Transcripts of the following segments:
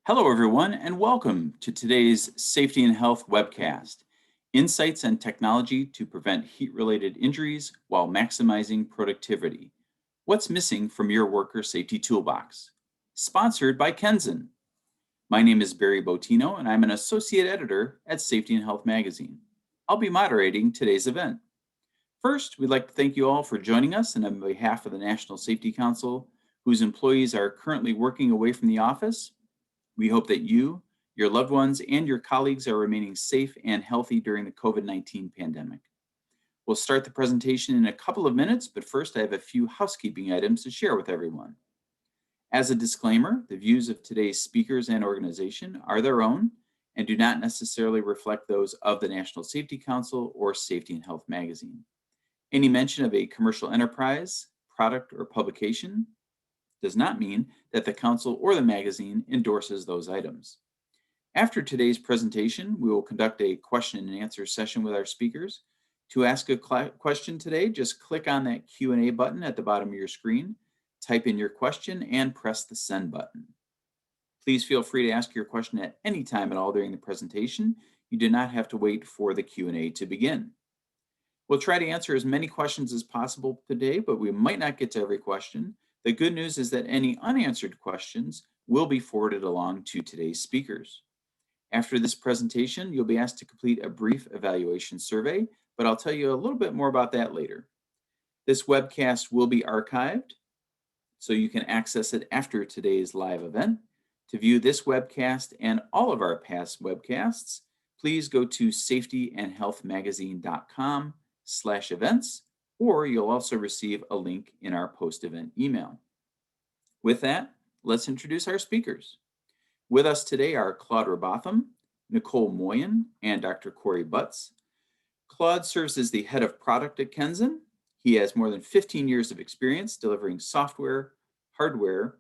Hello, everyone, and welcome to today's Safety and Health webcast, Insights and Technology to Prevent Heat-Related Injuries while Maximizing Productivity. What's missing from your worker safety toolbox? Sponsored by Kenzen. My name is Barry Botino, and I'm an associate editor at Safety and Health magazine. I'll be moderating today's event. First, we'd like to thank you all for joining us, and on behalf of the National Safety Council, whose employees are currently working away from the office, we hope that you, your loved ones, and your colleagues are remaining safe and healthy during the COVID-19 pandemic. We'll start the presentation in a couple of minutes, but first I have a few housekeeping items to share with everyone. As a disclaimer, the views of today's speakers and organization are their own and do not necessarily reflect those of the National Safety Council or Safety and Health magazine. Any mention of a commercial enterprise, product, or publication does not mean that the council or the magazine endorses those items. After today's presentation, we will conduct a question and answer session with our speakers. To ask a question today, just click on that Q&A button at the bottom of your screen, type in your question, and press the send button. Please feel free to ask your question at any time at all during the presentation. You do not have to wait for the Q&A to begin. We'll try to answer as many questions as possible today, but we might not get to every question. The good news is that any unanswered questions will be forwarded along to today's speakers. After this presentation, you'll be asked to complete a brief evaluation survey, but I'll tell you a little bit more about that later. This webcast will be archived, so you can access it after today's live event. To view this webcast and all of our past webcasts, please go to safetyandhealthmagazine.com/events, or you'll also receive a link in our post-event email. With that, let's introduce our speakers. With us today are Claude Robotham, Nicole Moyen, and Dr. Corey Butts. Claude serves as the head of product at Kenzen. He has more than 15 years of experience delivering software, hardware,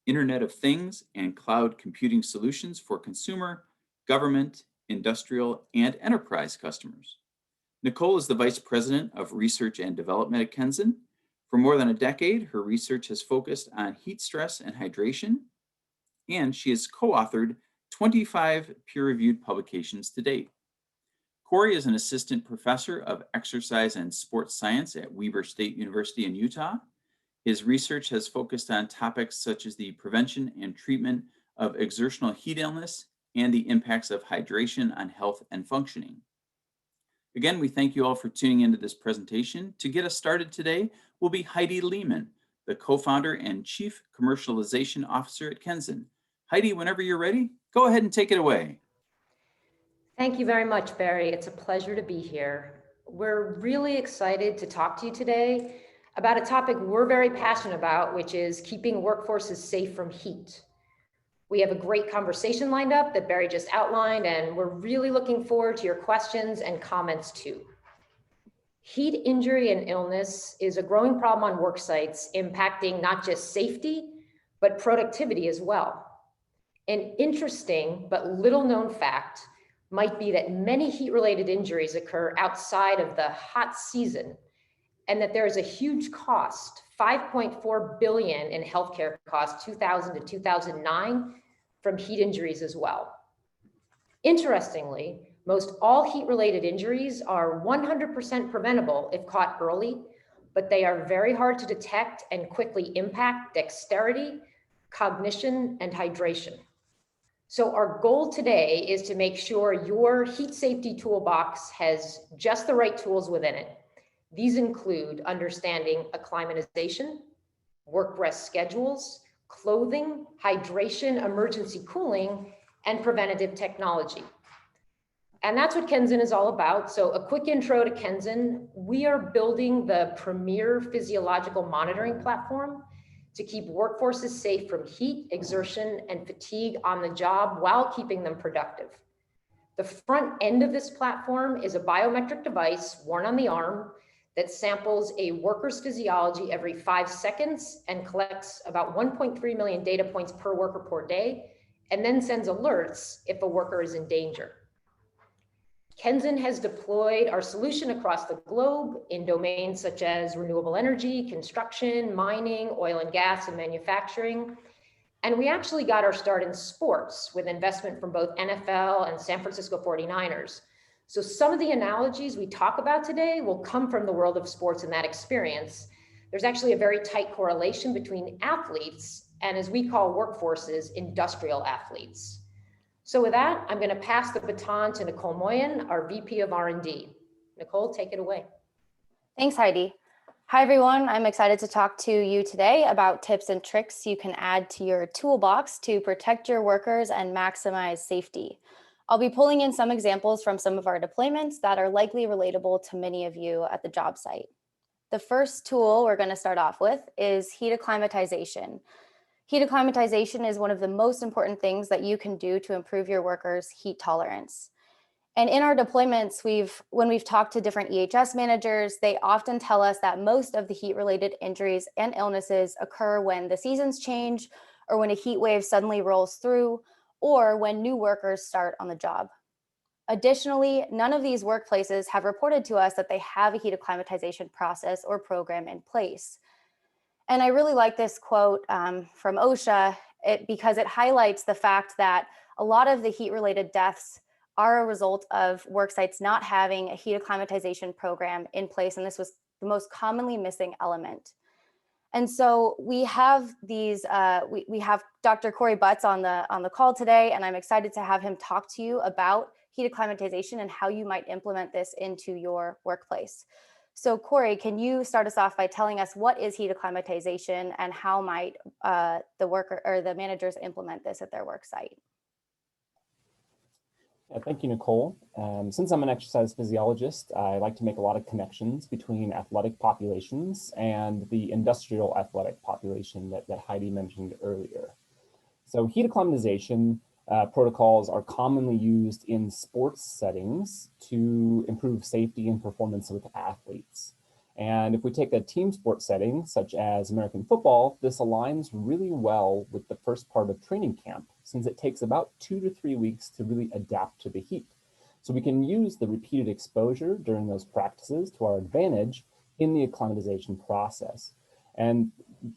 Internet of Things, and cloud computing solutions for consumer, government, industrial, and enterprise customers. Nicole is the Vice President of Research and Development at Kenzen. For more than a decade, her research has focused on heat stress and hydration, and she has co-authored 25 peer-reviewed publications to date. Corey is an assistant professor of exercise and sports science at Weber State University in Utah. His research has focused on topics such as the prevention and treatment of exertional heat illness and the impacts of hydration on health and functioning. Again, we thank you all for tuning into this presentation. To get us started today will be Heidi Lehman, the co-founder and chief commercialization officer at Kenzen. Heidi, whenever you're ready, go ahead and take it away. Thank you very much, Barry. It's a pleasure to be here. We're really excited to talk to you today about a topic we're very passionate about, which is keeping workforces safe from heat. We have a great conversation lined up that Barry just outlined, and we're really looking forward to your questions and comments too. Heat injury and illness is a growing problem on work sites, impacting not just safety, but productivity as well. An interesting but little known fact might be that many heat-related injuries occur outside of the hot season, and that there is a huge cost, $5.4 billion in healthcare costs 2000 to 2009 from heat injuries as well. Interestingly, most all heat-related injuries are 100% preventable if caught early, but they are very hard to detect and quickly impact dexterity, cognition, and hydration. So our goal today is to make sure your heat safety toolbox has just the right tools within it. These include understanding acclimatization, work rest schedules, clothing, hydration, emergency cooling, and preventative technology. And that's what Kenzen is all about. So a quick intro to Kenzen. We are building the premier physiological monitoring platform to keep workforces safe from heat, exertion, and fatigue on the job while keeping them productive. The front end of this platform is a biometric device worn on the arm that samples a worker's physiology every 5 seconds and collects about 1.3 million data points per worker per day, and then sends alerts if a worker is in danger. Kenzen has deployed our solution across the globe in domains such as renewable energy, construction, mining, oil and gas, and manufacturing. And we actually got our start in sports with investment from both NFL and San Francisco 49ers. So some of the analogies we talk about today will come from the world of sports and that experience. There's actually a very tight correlation between athletes and, as we call workforces, industrial athletes. So with that, I'm going to pass the baton to Nicole Moyen, our VP of R&D. Nicole, take it away. Thanks, Heidi. Hi, everyone. I'm excited to talk to you today about tips and tricks you can add to your toolbox to protect your workers and maximize safety. I'll be pulling in some examples from some of our deployments that are likely relatable to many of you at the job site. The first tool we're going to start off with is heat acclimatization. Heat acclimatization is one of the most important things that you can do to improve your workers' heat tolerance. And in our deployments, when we've talked to different EHS managers, they often tell us that most of the heat-related injuries and illnesses occur when the seasons change, or when a heat wave suddenly rolls through, or when new workers start on the job. Additionally, none of these workplaces have reported to us that they have a heat acclimatization process or program in place. And I really like this quote from OSHA because it highlights the fact that a lot of the heat-related deaths are a result of work sites not having a heat acclimatization program in place, and this was the most commonly missing element. And so we have these, we have Dr. Corey Butts on the call today, and I'm excited to have him talk to you about heat acclimatization and how you might implement this into your workplace. So Corey, can you start us off by telling us what is heat acclimatization and how might the worker or the managers implement this at their work site? Yeah, thank you, Nicole. Since I'm an exercise physiologist, I like to make a lot of connections between athletic populations and the industrial athletic population that Heidi mentioned earlier. So heat acclimatization protocols are commonly used in sports settings to improve safety and performance with athletes. And if we take a team sport setting, such as American football, this aligns really well with the first part of training camp, since it takes about 2 to 3 weeks to really adapt to the heat. So we can use the repeated exposure during those practices to our advantage in the acclimatization process. And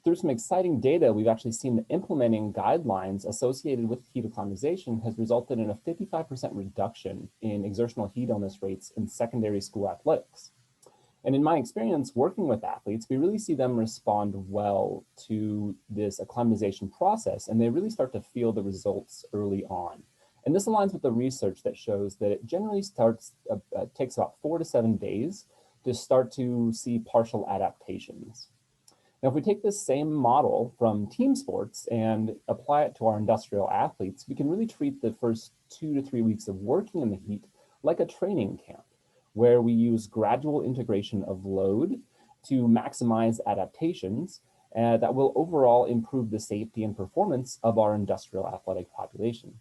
through some exciting data, we've actually seen that implementing guidelines associated with heat acclimatization has resulted in a 55% reduction in exertional heat illness rates in secondary school athletics. And in my experience working with athletes, we really see them respond well to this acclimatization process, and they really start to feel the results early on. And this aligns with the research that shows that it generally takes about 4 to 7 days to start to see partial adaptations. Now, if we take this same model from team sports and apply it to our industrial athletes, we can really treat the first 2 to 3 weeks of working in the heat like a training camp, where we use gradual integration of load to maximize adaptations that will overall improve the safety and performance of our industrial athletic population.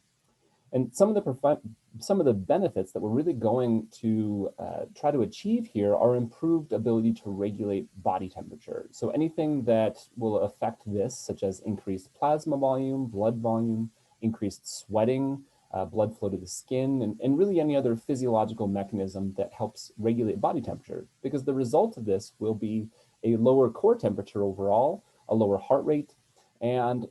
And some of the benefits that we're really going to try to achieve here are improved ability to regulate body temperature. So anything that will affect this, such as increased plasma volume, blood volume, increased sweating, blood flow to the skin, and really any other physiological mechanism that helps regulate body temperature, because the result of this will be a lower core temperature overall, a lower heart rate, and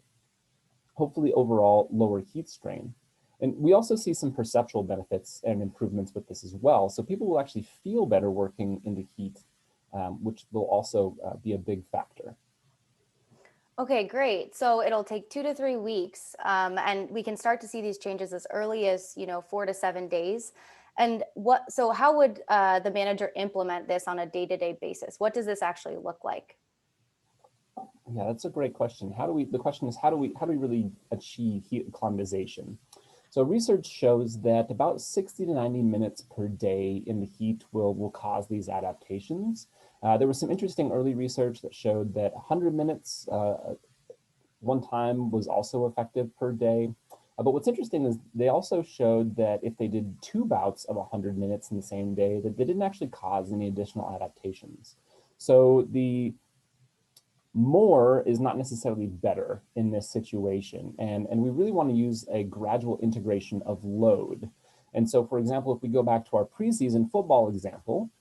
hopefully overall lower heat strain. And we also see some perceptual benefits and improvements with this as well. So people will actually feel better working in the heat, which will also be a big factor. Okay, great. So it'll take 2 to 3 weeks, and we can start to see these changes as early as 4 to 7 days. And so how would the manager implement this on a day-to-day basis? What does this actually look like? Yeah, that's a great question. The question is, how do we really achieve heat acclimatization? So research shows that about 60 to 90 minutes per day in the heat will cause these adaptations. There was some interesting early research that showed that 100 minutes one time was also effective per day. But what's interesting is they also showed that if they did 2 bouts of 100 minutes in the same day, that they didn't actually cause any additional adaptations. So the more is not necessarily better in this situation. And we really want to use a gradual integration of load. And so, for example, if we go back to our preseason football example,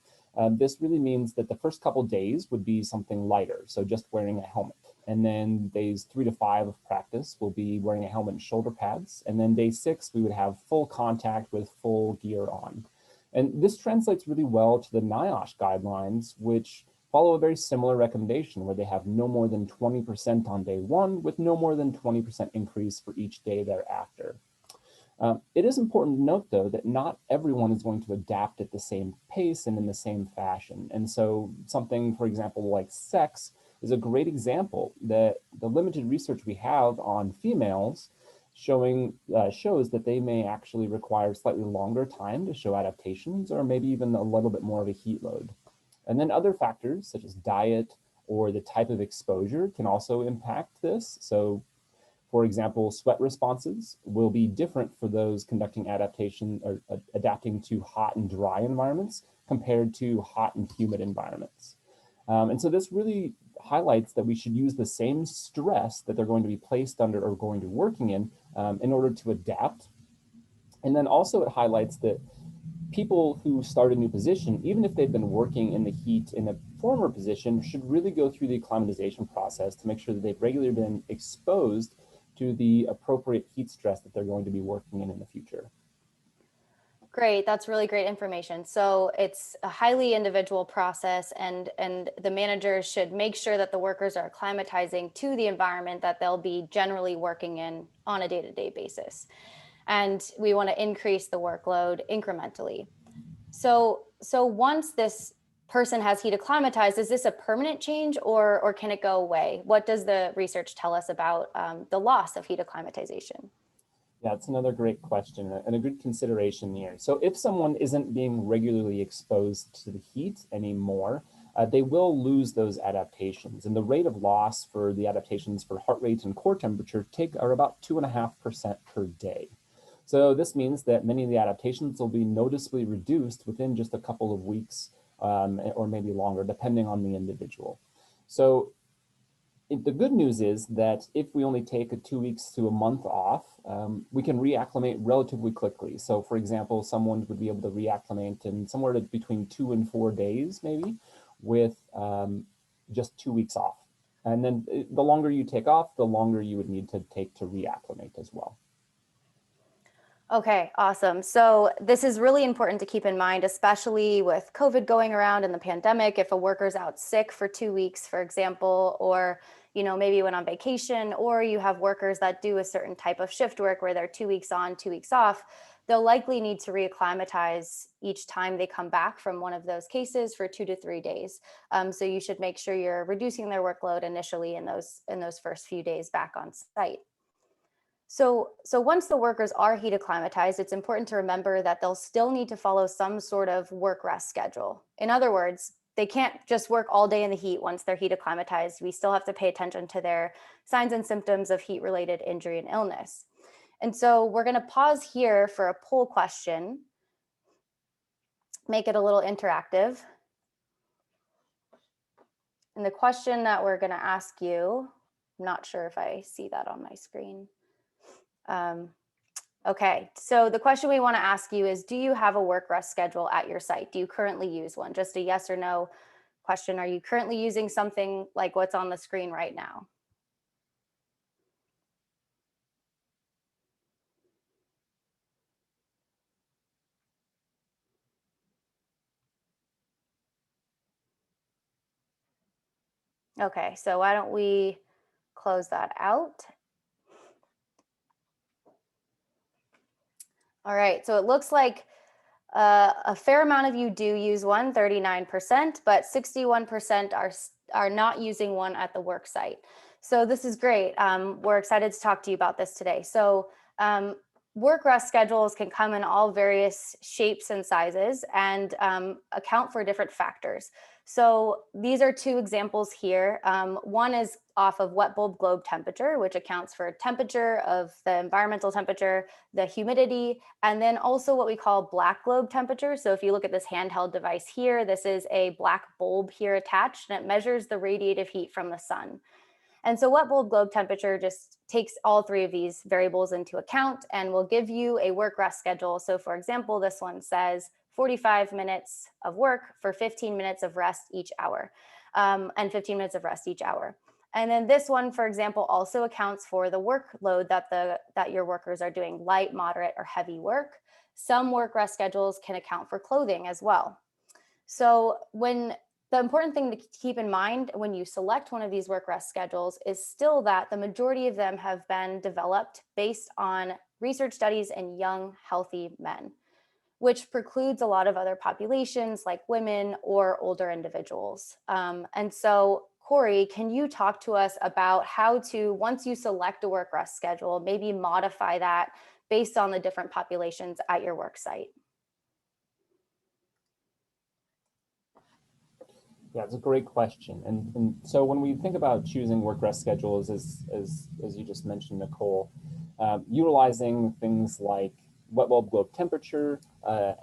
this really means that the first couple days would be something lighter, so just wearing a helmet. And then days 3 to 5 of practice will be wearing a helmet and shoulder pads. And then day 6, we would have full contact with full gear on. And this translates really well to the NIOSH guidelines, which follow a very similar recommendation where they have no more than 20% on day 1 with no more than 20% increase for each day thereafter. It is important to note, though, that not everyone is going to adapt at the same pace and in the same fashion. And so something, for example, like sex is a great example that the limited research we have on females shows that they may actually require slightly longer time to show adaptations, or maybe even a little bit more of a heat load. And then other factors such as diet or the type of exposure can also impact this. So for example, sweat responses will be different for those conducting adaptation or adapting to hot and dry environments compared to hot and humid environments. And so this really highlights that we should use the same stress that they're going to be placed under or going to be working in order to adapt. And then also it highlights that people who start a new position, even if they've been working in the heat in a former position, should really go through the acclimatization process to make sure that they've regularly been exposed to the appropriate heat stress that they're going to be working in the future. Great, that's really great information. So it's a highly individual process, and the managers should make sure that the workers are acclimatizing to the environment that they'll be generally working in on a day-to-day basis. And we want to increase the workload incrementally. So once this person has heat acclimatized, is this a permanent change or can it go away? What does the research tell us about the loss of heat acclimatization? Yeah, that's another great question and a good consideration here. So if someone isn't being regularly exposed to the heat anymore, they will lose those adaptations. And the rate of loss for the adaptations for heart rate and core temperature are about 2.5% per day. So this means that many of the adaptations will be noticeably reduced within just a couple of weeks or maybe longer, depending on the individual. So the good news is that if we only take 2 weeks to a month off, we can reacclimate relatively quickly. So for example, someone would be able to reacclimate in somewhere between 2 and 4 days, maybe, with just 2 weeks off. And then the longer you take off, the longer you would need to take to reacclimate as well. Okay, awesome. So this is really important to keep in mind, especially with COVID going around and the pandemic. If a worker's out sick for 2 weeks, for example, or maybe went on vacation, or you have workers that do a certain type of shift work where they're 2 weeks on, 2 weeks off, they'll likely need to reacclimatize each time they come back from one of those cases for 2 to 3 days. So you should make sure you're reducing their workload initially in those first few days back on site. So once the workers are heat acclimatized, it's important to remember that they'll still need to follow some sort of work rest schedule. In other words, they can't just work all day in the heat once they're heat acclimatized. We still have to pay attention to their signs and symptoms of heat-related injury and illness. And so we're going to pause here for a poll question, make it a little interactive. And the question that we're going to ask you, I'm not sure if I see that on my screen. Okay, so the question we want to ask you is, do you have a work rest schedule at your site? Do you currently use one? Just a yes or no question. Are you currently using something like what's on the screen right now? Okay, so why don't we close that out? All right, so it looks like a fair amount of you do use one, 39%, but 61% are not using one at the work site. So this is great. We're excited to talk to you about this today. So work rest schedules can come in all various shapes and sizes and account for different factors. So these are two examples here. One is off of wet bulb globe temperature, which accounts for temperature of the environmental temperature, the humidity, and then also what we call black globe temperature. So if you look at this handheld device here, this is a black bulb here attached, and it measures the radiative heat from the sun. And so wet bulb globe temperature just takes all three of these variables into account and will give you a work rest schedule. So for example, this one says 45 minutes of work for 15 minutes of rest each hour, and 15 minutes of rest each hour. And then this one, for example, also accounts for the workload that your workers are doing, light, moderate, or heavy work. Some work rest schedules can account for clothing as well. So the important thing to keep in mind when you select one of these work rest schedules is still that the majority of them have been developed based on research studies in young, healthy men, which precludes a lot of other populations like women or older individuals. And so, Corey, can you talk to us about how to, once you select a work rest schedule, maybe modify that based on the different populations at your work site? Yeah, it's a great question. And so when we think about choosing work rest schedules, as you just mentioned, Nicole, utilizing things like wet bulb globe temperature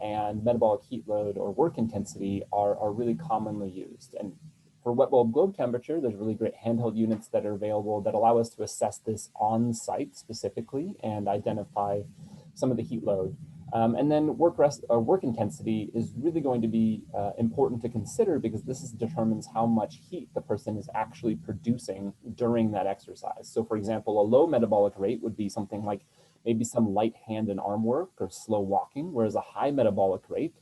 and metabolic heat load or work intensity are really commonly used. And for wet bulb globe temperature, there's really great handheld units that are available that allow us to assess this on site specifically and identify some of the heat load. And then work intensity is really going to be important to consider because this determines how much heat the person is actually producing during that exercise. So for example, a low metabolic rate would be something like maybe some light hand and arm work or slow walking, whereas a high metabolic rate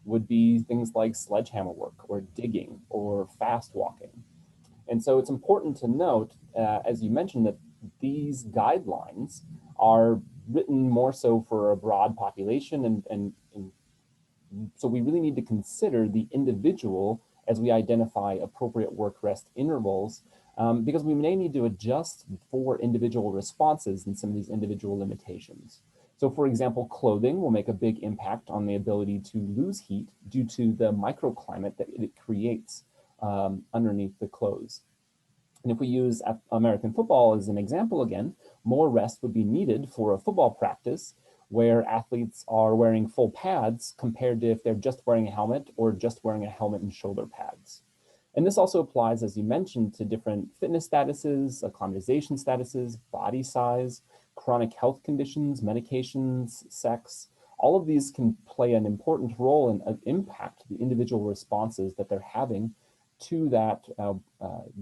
would be things like sledgehammer work or digging or fast walking. And so it's important to note, as you mentioned, that these guidelines are written more so for a broad population, and so we really need to consider the individual as we identify appropriate work rest intervals, because we may need to adjust for individual responses and some of these individual limitations. So for example, clothing will make a big impact on the ability to lose heat due to the microclimate that it creates underneath the clothes. And if we use American football as an example again, more rest would be needed for a football practice where athletes are wearing full pads compared to if they're just wearing a helmet or just wearing a helmet and shoulder pads. And this also applies, as you mentioned, to different fitness statuses, acclimatization statuses, body size, chronic health conditions, medications, sex. All of these can play an important role and impact the individual responses that they're having to that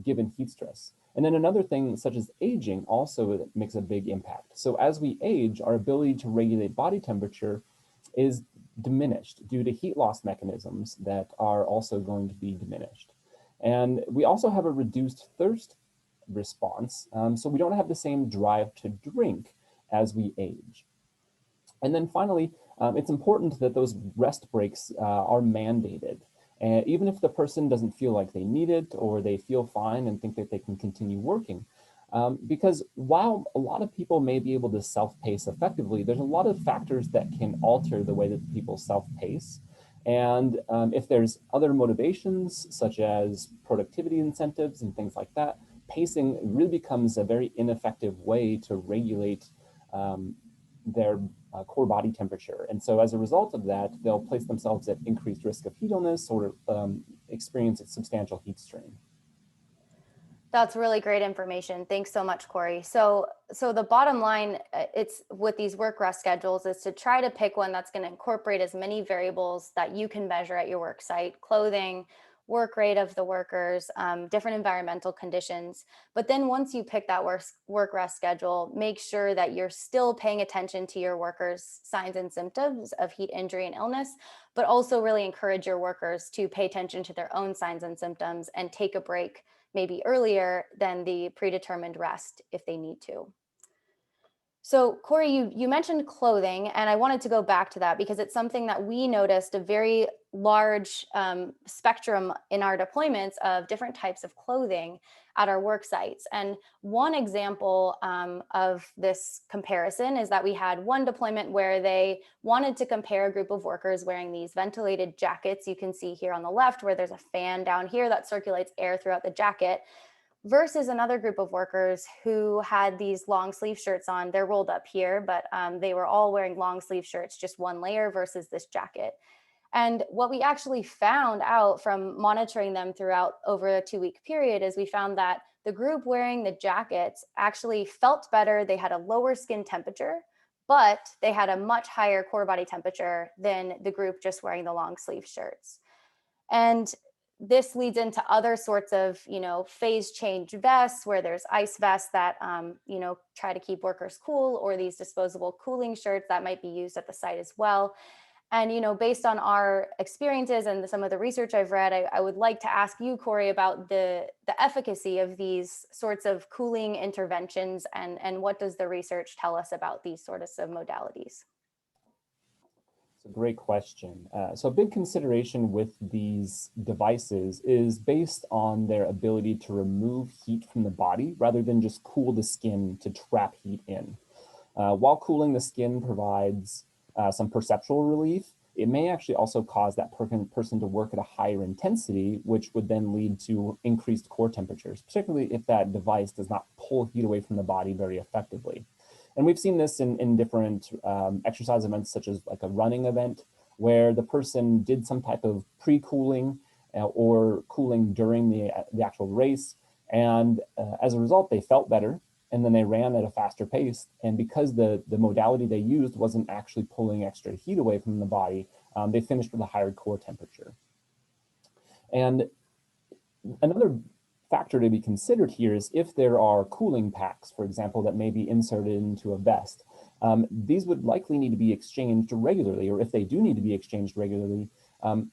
given heat stress. And then another thing such as aging also makes a big impact. So as we age, our ability to regulate body temperature is diminished due to heat loss mechanisms that are also going to be diminished. And we also have a reduced thirst response, so we don't have the same drive to drink as we age. And then finally, it's important that those rest breaks are mandated. Even if the person doesn't feel like they need it or they feel fine and think that they can continue working. Because while a lot of people may be able to self-pace effectively, there's a lot of factors that can alter the way that people self-pace. And if there's other motivations, such as productivity incentives and things like that, pacing really becomes a very ineffective way to regulate their core body temperature. And so as a result of that, they'll place themselves at increased risk of heat illness or experience substantial heat strain. That's really great information. Thanks so much, Corey. So the bottom line, it's with these work rest schedules is to try to pick one that's going to incorporate as many variables that you can measure at your work site: clothing, work rate of the workers, different environmental conditions. But then once you pick that work rest schedule, make sure that you're still paying attention to your workers' signs and symptoms of heat injury and illness, but also really encourage your workers to pay attention to their own signs and symptoms and take a break maybe earlier than the predetermined rest if they need to. So Corey, you mentioned clothing, and I wanted to go back to that because it's something that we noticed a very large spectrum in our deployments of different types of clothing at our work sites. And one example of this comparison is that we had one deployment where they wanted to compare a group of workers wearing these ventilated jackets. You can see here on the left where there's a fan down here that circulates air throughout the jacket, versus another group of workers who had these long sleeve shirts on. They're rolled up here, but they were all wearing long sleeve shirts, just one layer versus this jacket. And what we actually found out from monitoring them throughout over a 2-week period is we found that the group wearing the jackets actually felt better. They had a lower skin temperature, but they had a much higher core body temperature than the group just wearing the long sleeve shirts. And this leads into other sorts of, phase change vests, where there's ice vests that, try to keep workers cool, or these disposable cooling shirts that might be used at the site as well. And, based on our experiences and some of the research I've read, I would like to ask you, Corey, about the efficacy of these sorts of cooling interventions, and what does the research tell us about these sorts of modalities? It's a great question. So a big consideration with these devices is based on their ability to remove heat from the body rather than just cool the skin to trap heat in. While cooling the skin provides some perceptual relief, it may actually also cause that person to work at a higher intensity, which would then lead to increased core temperatures, particularly if that device does not pull heat away from the body very effectively. And we've seen this in different exercise events, such as like a running event, where the person did some type of pre-cooling or cooling during the actual race. And as a result, they felt better, and then they ran at a faster pace. And because the modality they used wasn't actually pulling extra heat away from the body, they finished with a higher core temperature. And another factor to be considered here is if there are cooling packs, for example, that may be inserted into a vest. These would likely need to be exchanged regularly, or if they do need to be exchanged regularly,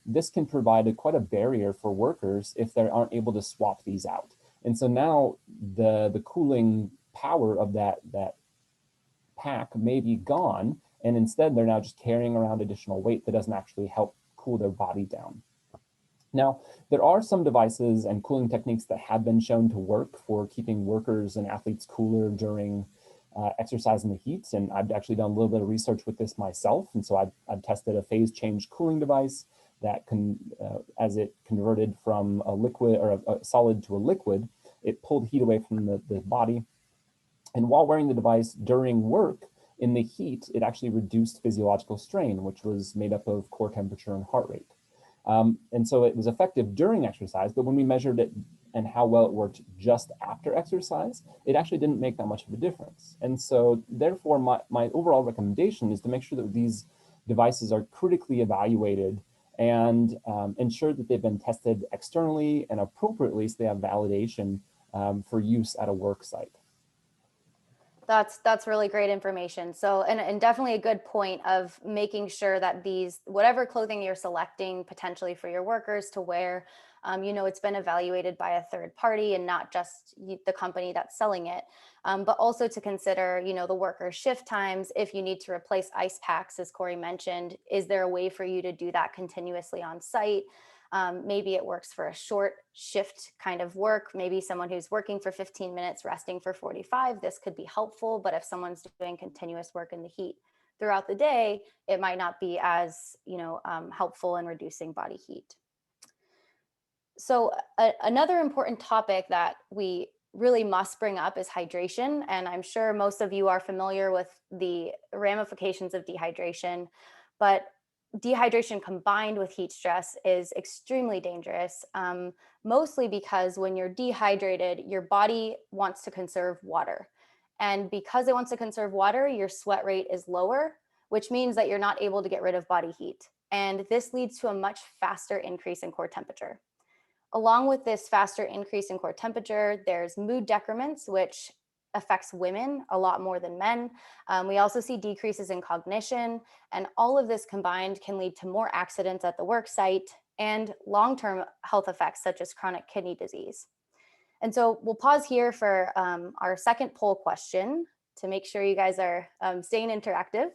this can provide quite a barrier for workers if they aren't able to swap these out. And so now the cooling power of that pack may be gone, and instead they're now just carrying around additional weight that doesn't actually help cool their body down. Now, there are some devices and cooling techniques that have been shown to work for keeping workers and athletes cooler during exercise in the heat. And I've actually done a little bit of research with this myself. And so I've tested a phase change cooling device that can, as it converted from a liquid or a solid to a liquid, it pulled heat away from the body. And while wearing the device during work in the heat, it actually reduced physiological strain, which was made up of core temperature and heart rate. And so it was effective during exercise, but when we measured it and how well it worked just after exercise, it actually didn't make that much of a difference. And so therefore, my overall recommendation is to make sure that these devices are critically evaluated and ensure that they've been tested externally and appropriately so they have validation for use at a work site. That's really great information. So, and definitely a good point of making sure that these, whatever clothing you're selecting potentially for your workers to wear, it's been evaluated by a third party and not just the company that's selling it, but also to consider, the worker shift times. If you need to replace ice packs, as Corey mentioned, is there a way for you to do that continuously on site? Maybe it works for a short shift kind of work. Maybe someone who's working for 15 minutes, resting for 45, this could be helpful. But if someone's doing continuous work in the heat throughout the day, it might not be as, helpful in reducing body heat. So another important topic that we really must bring up is hydration. And I'm sure most of you are familiar with the ramifications of dehydration, but dehydration combined with heat stress is extremely dangerous, mostly because when you're dehydrated, your body wants to conserve water. And because it wants to conserve water, your sweat rate is lower, which means that you're not able to get rid of body heat. And this leads to a much faster increase in core temperature. Along with this faster increase in core temperature, there's mood decrements, which affects women a lot more than men. We also see decreases in cognition, and all of this combined can lead to more accidents at the work site and long-term health effects such as chronic kidney disease. And so we'll pause here for our second poll question to make sure you guys are staying interactive.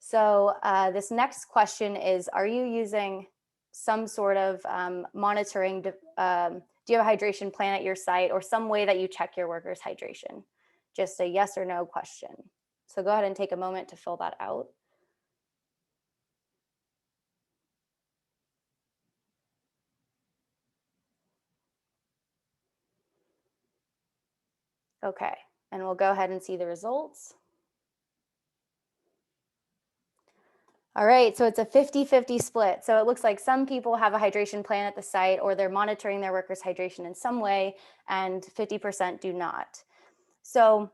So this next question is, are you using some sort of monitoring? Do you have a hydration plan at your site or some way that you check your workers' hydration? Just a yes or no question. So go ahead and take a moment to fill that out. Okay, and we'll go ahead and see the results. All right, so it's a 50-50 split. So it looks like some people have a hydration plan at the site or they're monitoring their workers' hydration in some way, and 50% do not. So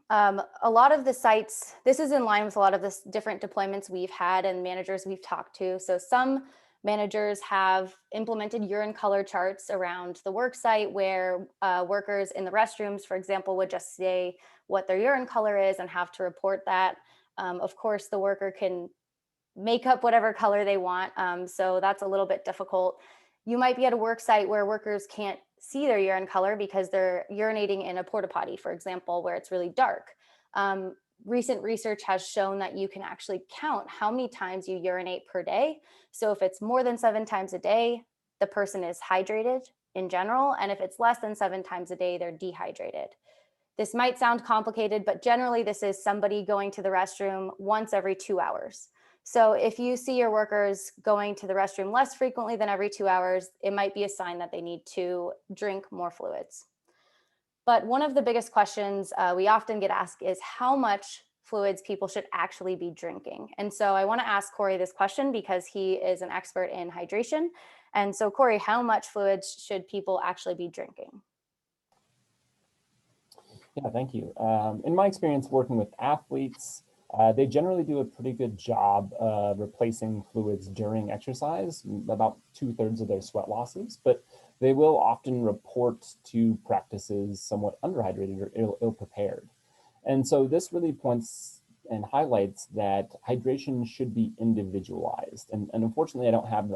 a lot of the sites, this is in line with a lot of the different deployments we've had and managers we've talked to. So some Managers have implemented urine color charts around the work site where workers in the restrooms, for example, would just say what their urine color is and have to report that. Of course, the worker can make up whatever color they want, so that's a little bit difficult. You might be at a work site where workers can't see their urine color because they're urinating in a porta potty, for example, where it's really dark. Um, Recent research has shown that you can actually count how many times you urinate per day. So if it's more than 7 times a day, the person is hydrated in general. And if it's less than 7 times a day, they're dehydrated. This might sound complicated, but generally this is somebody going to the restroom once every 2 hours. So if you see your workers going to the restroom less frequently than every 2 hours, it might be a sign that they need to drink more fluids. But one of the biggest questions we often get asked is how much fluids people should actually be drinking. And so I want to ask Corey this question because he is an expert in hydration. And so Corey, how much fluids should people actually be drinking? Yeah, thank you. In my experience working with athletes, they generally do a pretty good job replacing fluids during exercise, about 2/3 of their sweat losses, but they will often report to practices somewhat underhydrated or ill-prepared. And so this really points and highlights that hydration should be individualized. And unfortunately, I don't have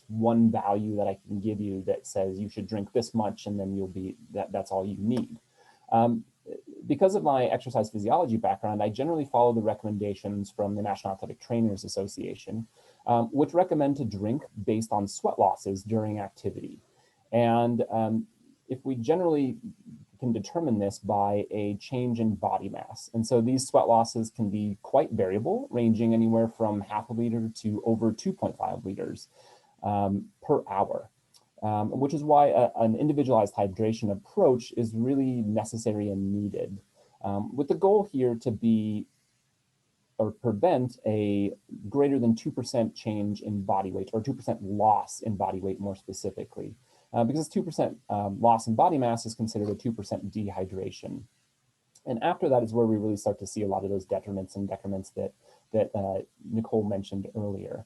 one value that I can give you that says you should drink this much and then you'll be, that's all you need. Because of my exercise physiology background, I generally follow the recommendations from the National Athletic Trainers Association, which recommend to drink based on sweat losses during activity. And if we generally can determine this by a change in body mass. And so these sweat losses can be quite variable, ranging anywhere from 0.5 liter to over 2.5 liters per hour. Which is why an individualized hydration approach is really necessary and needed, with the goal here to be or prevent a greater than 2% change in body weight, or 2% loss in body weight more specifically, because 2% loss in body mass is considered a 2% dehydration. And after that is where we really start to see a lot of those detriments and decrements that Nicole mentioned earlier.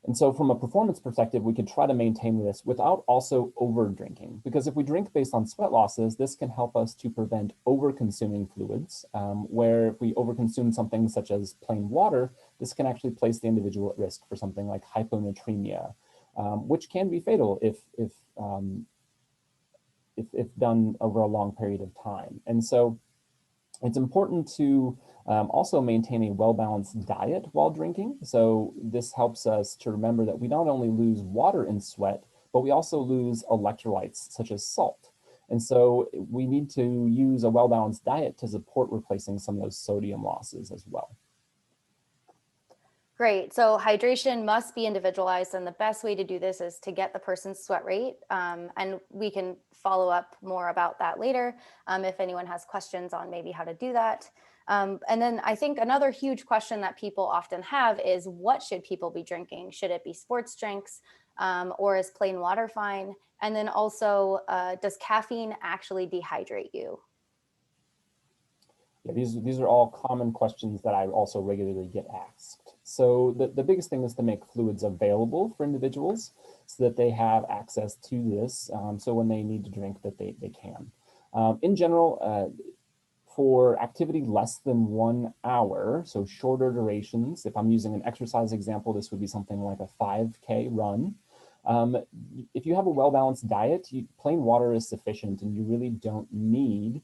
And so from a performance perspective, we could try to maintain this without also over drinking, because if we drink based on sweat losses, this can help us to prevent over consuming fluids, where if we overconsume something such as plain water, this can actually place the individual at risk for something like hyponatremia, which can be fatal if done over a long period of time. And so it's important to also maintain a well-balanced diet while drinking. So this helps us to remember that we not only lose water in sweat, but we also lose electrolytes such as salt. And so we need to use a well-balanced diet to support replacing some of those sodium losses as well. Great. So hydration must be individualized, and the best way to do this is to get the person's sweat rate. And we can follow up more about that later if anyone has questions on maybe how to do that. And then I think another huge question that people often have is, what should people be drinking? Should it be sports drinks, or is plain water fine? And then also, does caffeine actually dehydrate you? Yeah, these are all common questions that I also regularly get asked. So the biggest thing is to make fluids available for individuals so that they have access to this, so when they need to drink that they can. In general, for activity less than 1 hour, so shorter durations, if I'm using an exercise example, this would be something like a 5K run. If you have a well-balanced diet, plain water is sufficient and you really don't need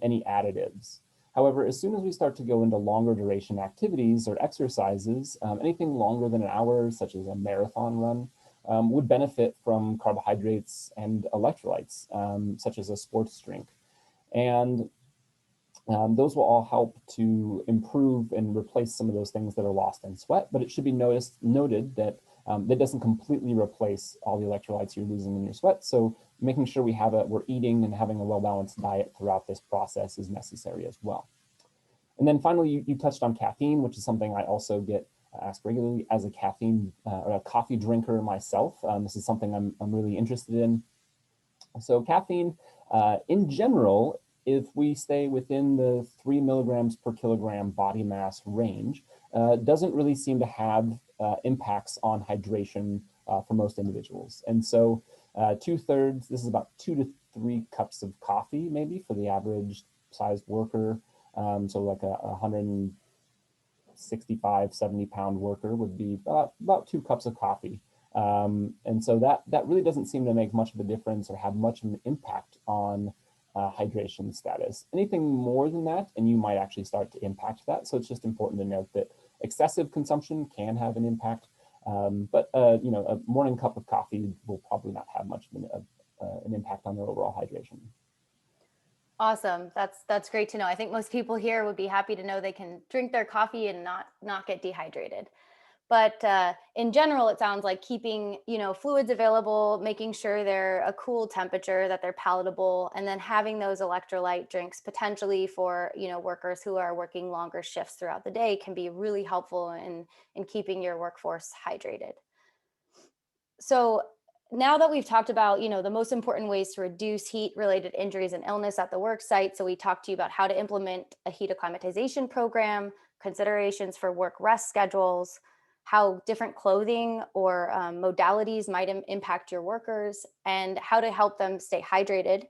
any additives. However, as soon as we start to go into longer duration activities or exercises, anything longer than an hour, such as a marathon run, would benefit from carbohydrates and electrolytes, such as a sports drink. And those will all help to improve and replace some of those things that are lost in sweat, but it should be noted that that doesn't completely replace all the electrolytes you're losing in your sweat. So making sure we're eating and having a well-balanced diet throughout this process is necessary as well. And then finally, you touched on caffeine, which is something I also get asked regularly as a caffeine or a coffee drinker myself. This is something I'm really interested in. So caffeine, in general, if we stay within the 3 milligrams per kilogram body mass range, doesn't really seem to have impacts on hydration for most individuals. And so 2/3, this is about 2 to 3 cups of coffee maybe for the average sized worker. So like a 165, 70-pound worker would be about 2 cups of coffee. And so that really doesn't seem to make much of a difference or have much of an impact on hydration status. Anything more than that, and you might actually start to impact that. So it's just important to note that excessive consumption can have an impact, but you know, a morning cup of coffee will probably not have much of an impact on their overall hydration. Awesome. That's great to know. I think most people here would be happy to know they can drink their coffee and not get dehydrated. But in general, it sounds like keeping, you know, fluids available, making sure they're a cool temperature, that they're palatable, and then having those electrolyte drinks potentially for, you know, workers who are working longer shifts throughout the day can be really helpful in keeping your workforce hydrated. So now that we've talked about, you know, the most important ways to reduce heat-related injuries and illness at the work site, so we talked to you about how to implement a heat acclimatization program, considerations for work rest schedules, how different clothing or modalities might impact your workers, and how to help them stay hydrated.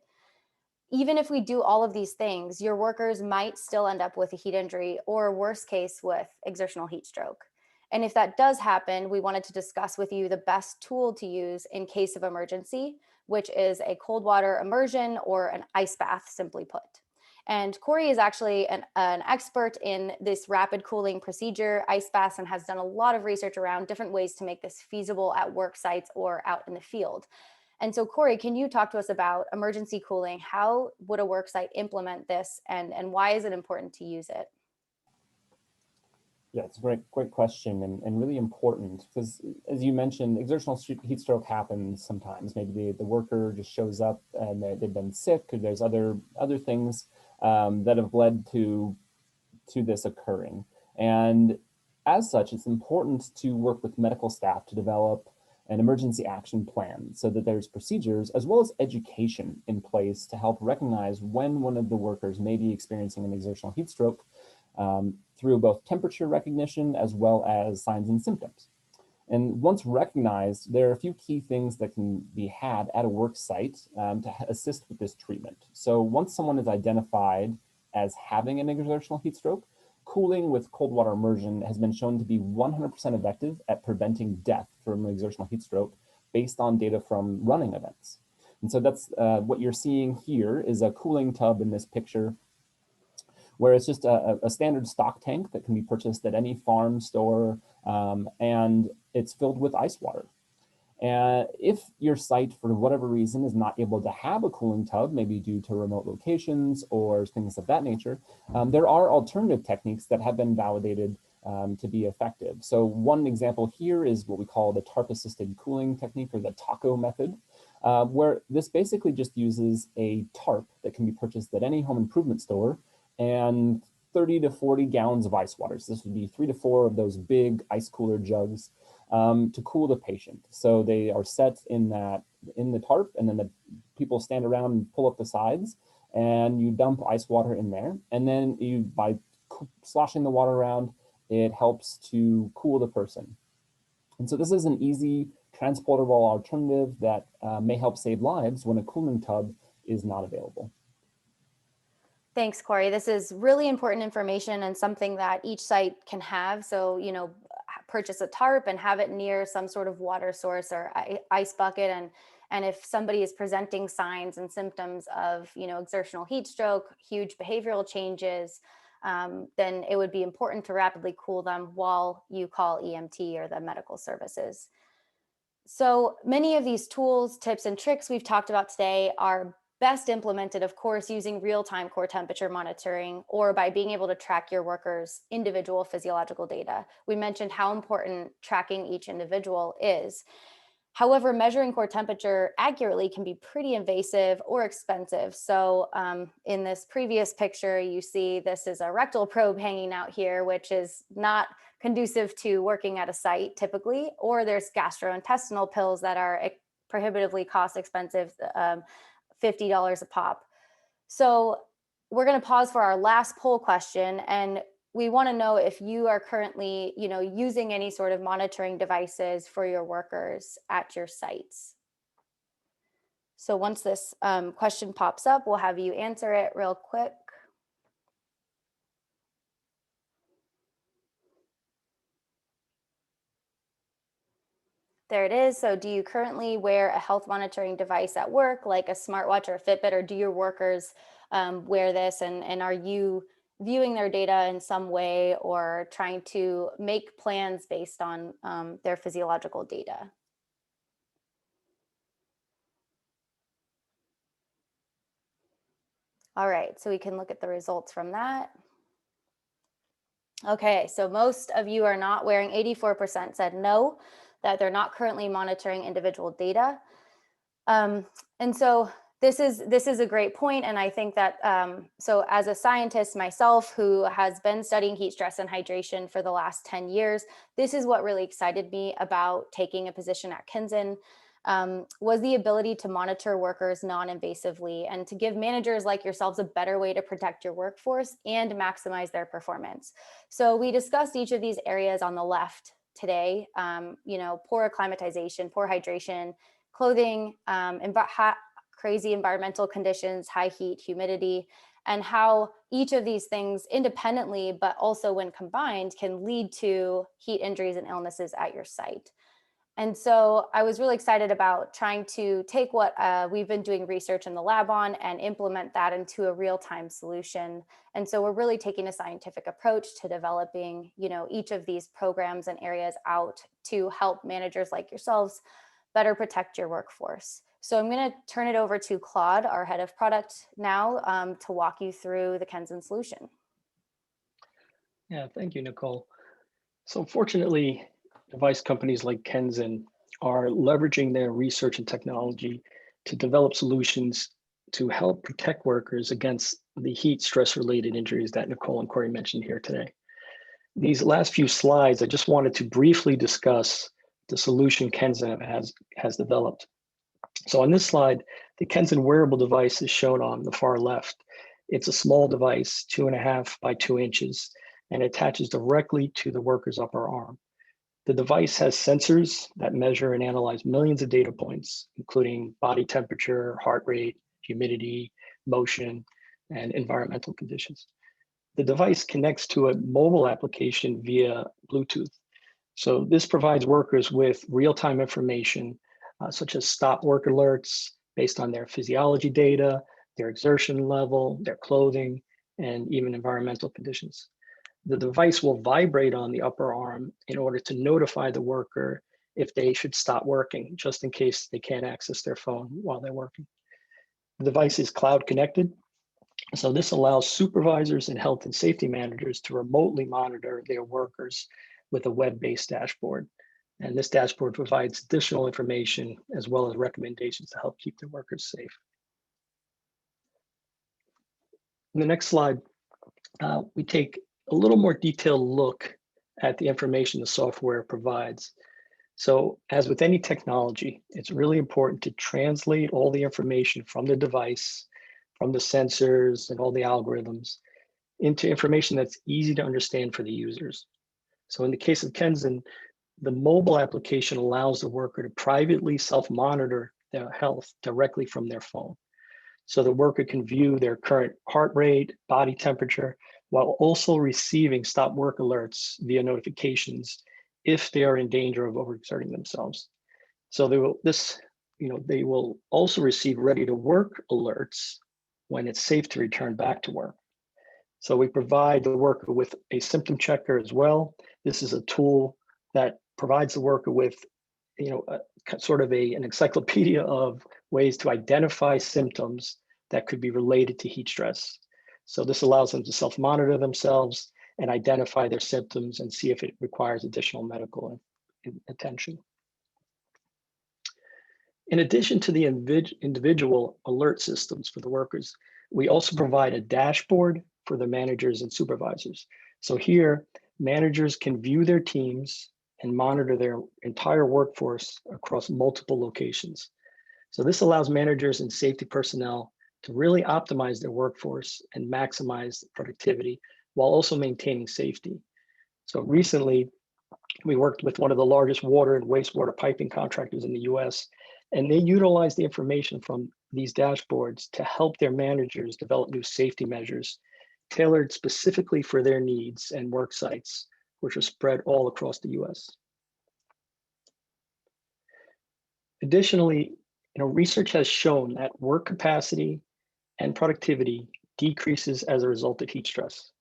Even if we do all of these things, your workers might still end up with a heat injury or, worst case, with exertional heat stroke. And if that does happen, we wanted to discuss with you the best tool to use in case of emergency, which is a cold water immersion or an ice bath, simply put. And Corey is actually an expert in this rapid cooling procedure, ice baths, and has done a lot of research around different ways to make this feasible at work sites or out in the field. And so, Corey, can you talk to us about emergency cooling? How would a work site implement this, and why is it important to use it? Yeah, it's a great question, and really important because, as you mentioned, exertional heat stroke happens sometimes. Maybe the worker just shows up and they've been sick, or there's other things that have led to this occurring. And as such, it's important to work with medical staff to develop an emergency action plan so that there's procedures as well as education in place to help recognize when one of the workers may be experiencing an exertional heat stroke through both temperature recognition as well as signs and symptoms. And once recognized, there are a few key things that can be had at a work site to assist with this treatment. So once someone is identified as having an exertional heat stroke, cooling with cold water immersion has been shown to be 100% effective at preventing death from exertional heat stroke based on data from running events. And so that's what you're seeing here is a cooling tub in this picture, where it's just a standard stock tank that can be purchased at any farm store, and it's filled with ice water. And if your site, for whatever reason, is not able to have a cooling tub, maybe due to remote locations or things of that nature, there are alternative techniques that have been validated to be effective. So one example here is what we call the tarp-assisted cooling technique, or the TACO method, where this basically just uses a tarp that can be purchased at any home improvement store and 30 to 40 gallons of ice water. So this would be 3 to 4 of those big ice cooler jugs to cool the patient. So they are set in the tarp, and then the people stand around and pull up the sides, and you dump ice water in there. And then by sloshing the water around, it helps to cool the person. And so this is an easy transportable alternative that may help save lives when a cooling tub is not available. Thanks, Corey. This is really important information and something that each site can have. So, you know, purchase a tarp and have it near some sort of water source or ice bucket. And if somebody is presenting signs and symptoms of, you know, exertional heat stroke, huge behavioral changes, then it would be important to rapidly cool them while you call EMT or the medical services. So many of these tools, tips, and tricks we've talked about today are best implemented, of course, using real-time core temperature monitoring, or by being able to track your workers' individual physiological data. We mentioned how important tracking each individual is. However, measuring core temperature accurately can be pretty invasive or expensive. So in this previous picture, you see this is a rectal probe hanging out here, which is not conducive to working at a site typically, or there's gastrointestinal pills that are prohibitively cost expensive, $50 a pop. So we're going to pause for our last poll question. And we want to know if you are currently, using any sort of monitoring devices for your workers at your sites. So once this question pops up, we'll have you answer it real quick. There it is. So do you currently wear a health monitoring device at work, like a smartwatch or a Fitbit, or do your workers wear this? And are you viewing their data in some way or trying to make plans based on their physiological data? All right, so we can look at the results from that. Okay, so most of you are not wearing, 84% said no, that they're not currently monitoring individual data. And so this is a great point. And I think that, so as a scientist myself who has been studying heat stress and hydration for the last 10 years, this is what really excited me about taking a position at Kenzen, was the ability to monitor workers non-invasively and to give managers like yourselves a better way to protect your workforce and maximize their performance. So we discussed each of these areas on the left today, poor acclimatization, poor hydration, clothing, crazy environmental conditions, high heat, humidity, and how each of these things independently, but also when combined, can lead to heat injuries and illnesses at your site. And so I was really excited about trying to take what we've been doing research in the lab on and implement that into a real-time solution. And so we're really taking a scientific approach to developing, each of these programs and areas out to help managers like yourselves better protect your workforce. So I'm going to turn it over to Claude, our head of product now, to walk you through the Kenzen solution. Yeah, thank you, Nicole. So fortunately, device companies like Kenzen are leveraging their research and technology to develop solutions to help protect workers against the heat stress related injuries that Nicole and Corey mentioned here today. These last few slides, I just wanted to briefly discuss the solution Kenzen has developed. So on this slide, the Kenzen wearable device is shown on the far left. It's a small device, 2.5 by 2 inches, and attaches directly to the worker's upper arm. The device has sensors that measure and analyze millions of data points, including body temperature, heart rate, humidity, motion, and environmental conditions. The device connects to a mobile application via Bluetooth. So this provides workers with real-time information, such as stop work alerts based on their physiology data, their exertion level, their clothing, and even environmental conditions. The device will vibrate on the upper arm in order to notify the worker if they should stop working, just in case they can't access their phone while they're working. The device is cloud connected, so this allows supervisors and health and safety managers to remotely monitor their workers with a web-based dashboard. And this dashboard provides additional information as well as recommendations to help keep their workers safe. In the next slide, we take a little more detailed look at the information the software provides. So as with any technology, it's really important to translate all the information from the device, from the sensors and all the algorithms into information that's easy to understand for the users. So in the case of Kenzen, the mobile application allows the worker to privately self-monitor their health directly from their phone. So the worker can view their current heart rate, body temperature, while also receiving stop work alerts via notifications if they are in danger of overexerting themselves. So they will also receive ready to work alerts when it's safe to return back to work. So we provide the worker with a symptom checker as well. This is a tool that provides the worker with sort of an encyclopedia of ways to identify symptoms that could be related to heat stress. So this allows them to self-monitor themselves and identify their symptoms and see if it requires additional medical attention. In addition to the individual alert systems for the workers, we also provide a dashboard for the managers and supervisors. So here, managers can view their teams and monitor their entire workforce across multiple locations. So this allows managers and safety personnel to really optimize their workforce and maximize productivity while also maintaining safety. So recently, we worked with one of the largest water and wastewater piping contractors in the US, and they utilized the information from these dashboards to help their managers develop new safety measures tailored specifically for their needs and work sites, which are spread all across the US. Additionally, research has shown that work capacity and productivity decreases as a result of heat stress.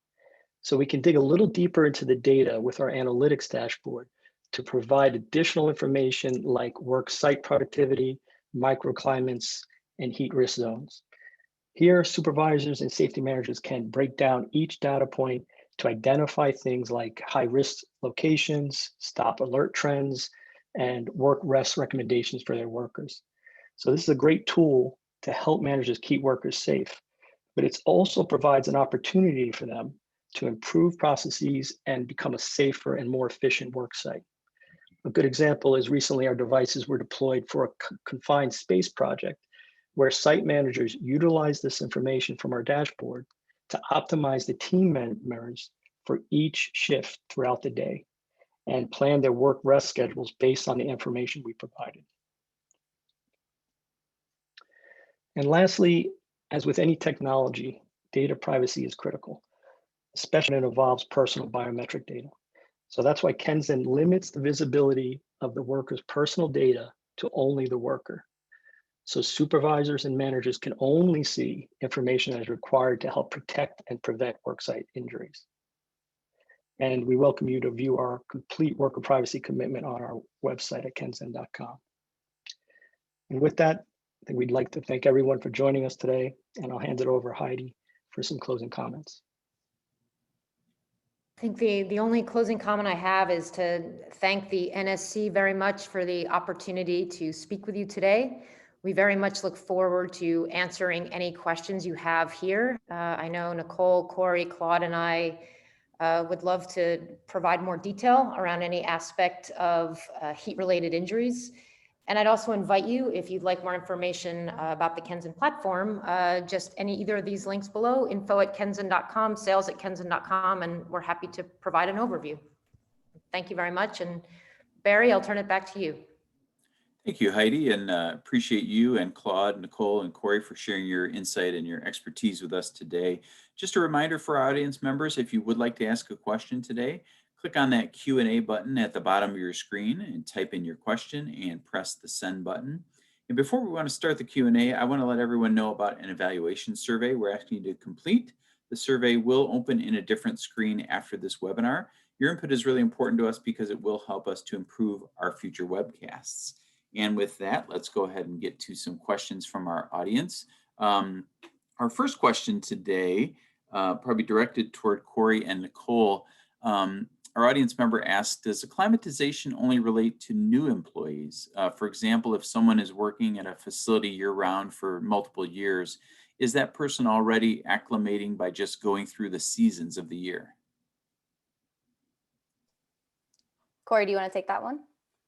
So we can dig a little deeper into the data with our analytics dashboard to provide additional information like work site productivity, microclimates, and heat risk zones. Here, supervisors and safety managers can break down each data point to identify things like high risk locations, stop alert trends, and work rest recommendations for their workers. So this is a great tool to help managers keep workers safe, but it also provides an opportunity for them to improve processes and become a safer and more efficient work site. A good example is recently our devices were deployed for a confined space project where site managers utilized this information from our dashboard to optimize the team members for each shift throughout the day and plan their work rest schedules based on the information we provided. And lastly, as with any technology, data privacy is critical, especially when it involves personal biometric data. So that's why Kenzen limits the visibility of the worker's personal data to only the worker. So supervisors and managers can only see information that is required to help protect and prevent worksite injuries. And we welcome you to view our complete worker privacy commitment on our website at kenzen.com. And with that, I think we'd like to thank everyone for joining us today, and I'll hand it over to Heidi for some closing comments. I think the only closing comment I have is to thank the NSC very much for the opportunity to speak with you today. We very much look forward to answering any questions you have here. I know Nicole, Corey, Claude, and I would love to provide more detail around any aspect of heat-related injuries. And I'd also invite you, if you'd like more information about the Kenzen platform, just either of these links below, info@kenzen.com, sales@kenzen.com, and we're happy to provide an overview. Thank you very much. And Barry, I'll turn it back to you. Thank you, Heidi, and appreciate you and Claude, Nicole, and Corey for sharing your insight and your expertise with us today. Just a reminder for our audience members, if you would like to ask a question today, click on that Q&A button at the bottom of your screen and type in your question and press the send button. And before we want to start the Q&A, I want to let everyone know about an evaluation survey we're asking you to complete. The survey will open in a different screen after this webinar. Your input is really important to us because it will help us to improve our future webcasts. And with that, let's go ahead and get to some questions from our audience. Our first question today, probably directed toward Corey and Nicole. Our audience member asked, does acclimatization only relate to new employees? For example, if someone is working at a facility year-round for multiple years, is that person already acclimating by just going through the seasons of the year? Corey, do you want to take that one?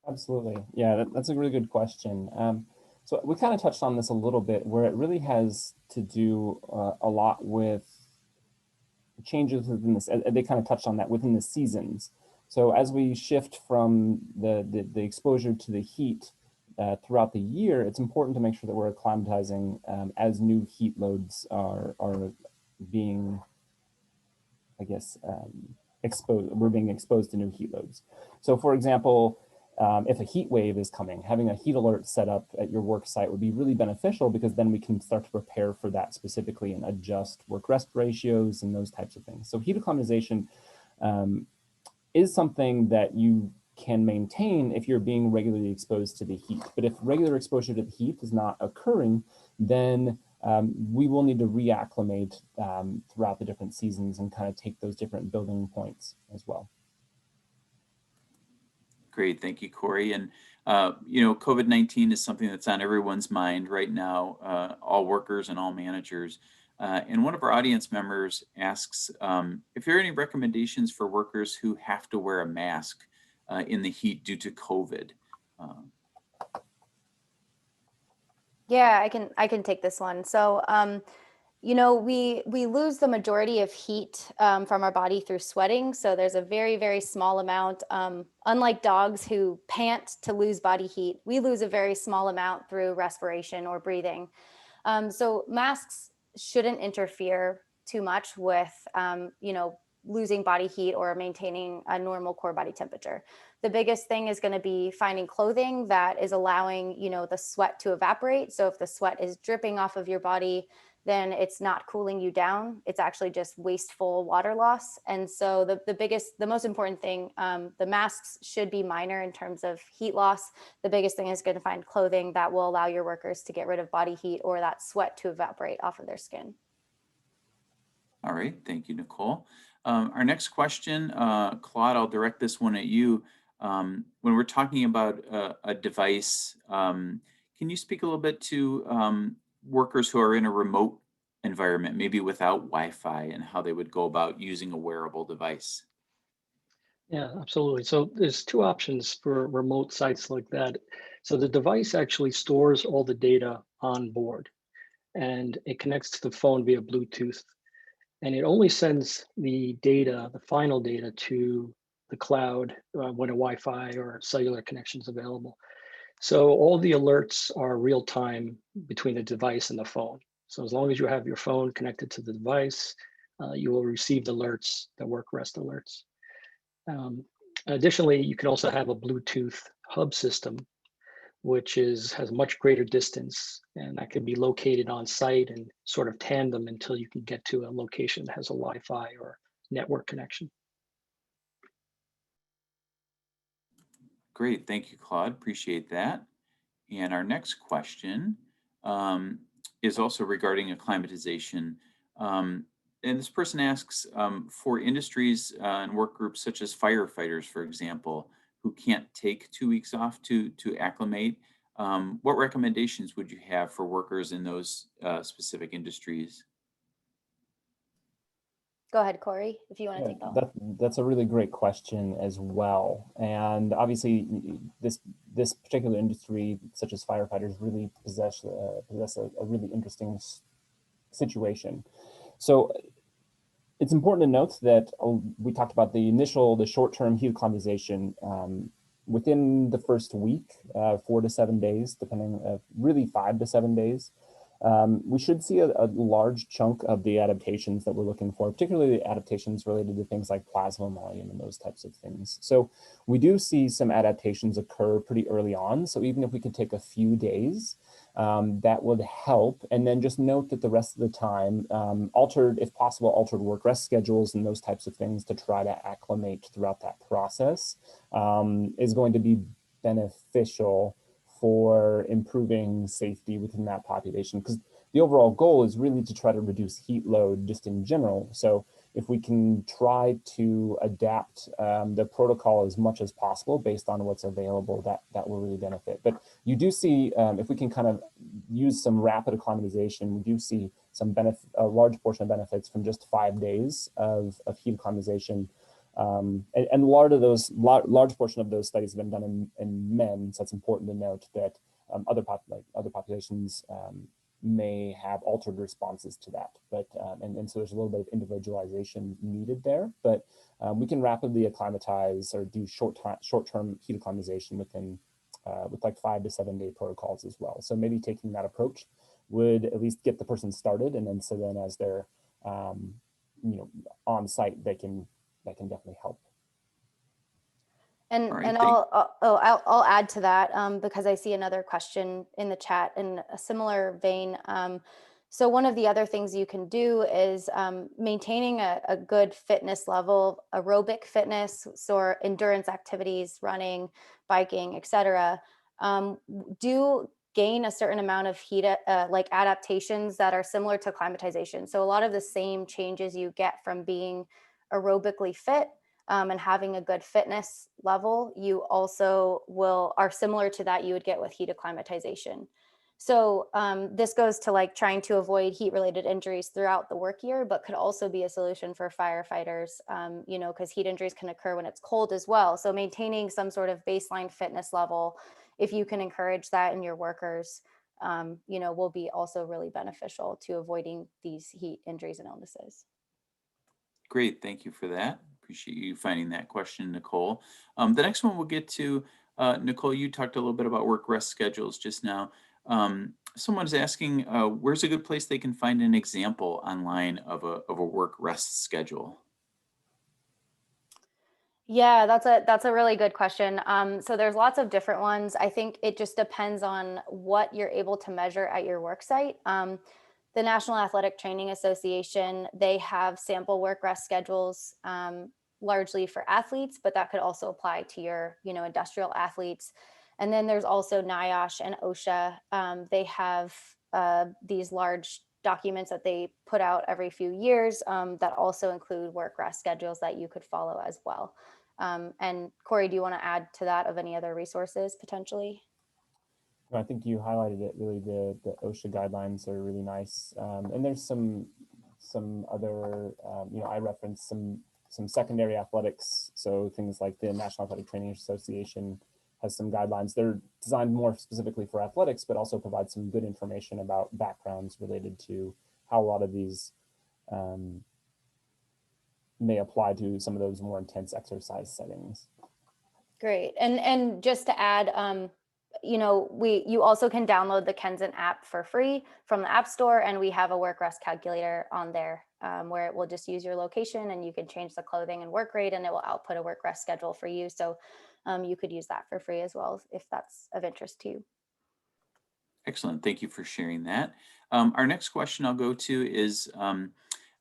Absolutely. Yeah, that's a really good question. So we kind of touched on this a little bit, where it really has to do a lot with changes within this. They kind of touched on that within the seasons. So as we shift from the exposure to the heat throughout the year, it's important to make sure that we're acclimatizing as new heat loads are being, I guess, exposed. We're being exposed to new heat loads. So for example, if a heat wave is coming, having a heat alert set up at your work site would be really beneficial, because then we can start to prepare for that specifically and adjust work rest ratios and those types of things. So heat acclimatization is something that you can maintain if you're being regularly exposed to the heat. But if regular exposure to the heat is not occurring, then we will need to reacclimate throughout the different seasons and kind of take those different building points as well. Great, thank you, Corey. And COVID-19 is something that's on everyone's mind right now, all workers and all managers. And one of our audience members asks if there are any recommendations for workers who have to wear a mask in the heat due to COVID. Yeah, I can take this one. So You know, we lose the majority of heat from our body through sweating. So there's a very, very small amount. Unlike dogs who pant to lose body heat, we lose a very small amount through respiration or breathing. So masks shouldn't interfere too much with, you know, losing body heat or maintaining a normal core body temperature. The biggest thing is going to be finding clothing that is allowing, you know, the sweat to evaporate. So if the sweat is dripping off of your body, then it's not cooling you down. It's actually just wasteful water loss. And so the most important thing, the masks should be minor in terms of heat loss. The biggest thing is going to find clothing that will allow your workers to get rid of body heat or that sweat to evaporate off of their skin. All right, thank you, Nicole. Our next question, Claude, I'll direct this one at you. When we're talking about a device, can you speak a little bit to workers who are in a remote environment, maybe without Wi-Fi, and how they would go about using a wearable device? Yeah, absolutely. So there's two options for remote sites like that. So the device actually stores all the data on board and it connects to the phone via Bluetooth. And it only sends the data, the final data, to the cloud when a Wi-Fi or cellular connection is available. So all the alerts are real time between the device and the phone. So as long as you have your phone connected to the device, you will receive the alerts, the work rest alerts. Um, Additionally, you can also have a Bluetooth hub system, which has much greater distance, and that can be located on site and sort of tandem until you can get to a location that has a Wi-Fi or network connection. Great, thank you, Claude. Appreciate that. And our next question is also regarding acclimatization. And this person asks, for industries and work groups such as firefighters, for example, who can't take 2 weeks off to acclimate, what recommendations would you have for workers in those specific industries? Go ahead, Corey, if you want to Yeah, take that one. that's a really great question as well. And obviously, this particular industry, such as firefighters, really possess a really interesting situation. So it's important to note that we talked about the short-term heat acclimatization within the first week, 4 to 7 days, depending, really 5 to 7 days. We should see a large chunk of the adaptations that we're looking for, particularly the adaptations related to things like plasma volume and those types of things. So we do see some adaptations occur pretty early on. So even if we could take a few days, that would help. And then just note that the rest of the time, if possible, altered work rest schedules and those types of things to try to acclimate throughout that process is going to be beneficial for improving safety within that population, because the overall goal is really to try to reduce heat load just in general. So if we can try to adapt the protocol as much as possible based on what's available, that will really benefit. But you do see, if we can kind of use some rapid acclimatization, we do see some benefit, a large portion of benefits from just 5 days of heat acclimatization. And a large portion of those studies have been done in men, so it's important to note that other populations may have altered responses to that. But and so there's a little bit of individualization needed there. But we can rapidly acclimatize or do short-term heat acclimatization with like 5 to 7 day protocols as well. So maybe taking that approach would at least get the person started, and then so then as they're on site, that can definitely help. And, All right, and I'll add to that because I see another question in the chat in a similar vein. So one of the other things you can do is maintaining a good fitness level, aerobic fitness, so endurance activities, running, biking, etc. Do gain a certain amount of heat, like adaptations that are similar to acclimatization. So a lot of the same changes you get from being aerobically fit and having a good fitness level, you also are similar to that you would get with heat acclimatization. So this goes to like trying to avoid heat-related injuries throughout the work year, but could also be a solution for firefighters, because heat injuries can occur when it's cold as well. So maintaining some sort of baseline fitness level, if you can encourage that in your workers, will be also really beneficial to avoiding these heat injuries and illnesses. Great, thank you for that. Appreciate you finding that question, Nicole. The next one we'll get to, Nicole, you talked a little bit about work rest schedules just now. Someone's asking, where's a good place they can find an example online of a work rest schedule? Yeah, that's a really good question. So there's lots of different ones. I think it just depends on what you're able to measure at your work site. The National Athletic Training Association, they have sample work rest schedules, largely for athletes, but that could also apply to your, industrial athletes. And then there's also NIOSH and OSHA. They have these large documents that they put out every few years that also include work rest schedules that you could follow as well. And Corey, do you want to add to that of any other resources potentially? I think you highlighted it. Really, the OSHA guidelines are really nice, and there's some other. I referenced some secondary athletics, so things like the National Athletic Training Association has some guidelines. They're designed more specifically for athletics, but also provide some good information about backgrounds related to how a lot of these may apply to some of those more intense exercise settings. Great, and just to add. You also can download the Kenzen app for free from the App Store, and we have a work rest calculator on there where it will just use your location and you can change the clothing and work rate and it will output a work rest schedule for you. So you could use that for free as well if that's of interest to you. Excellent, thank you for sharing that. Our next question I'll go to is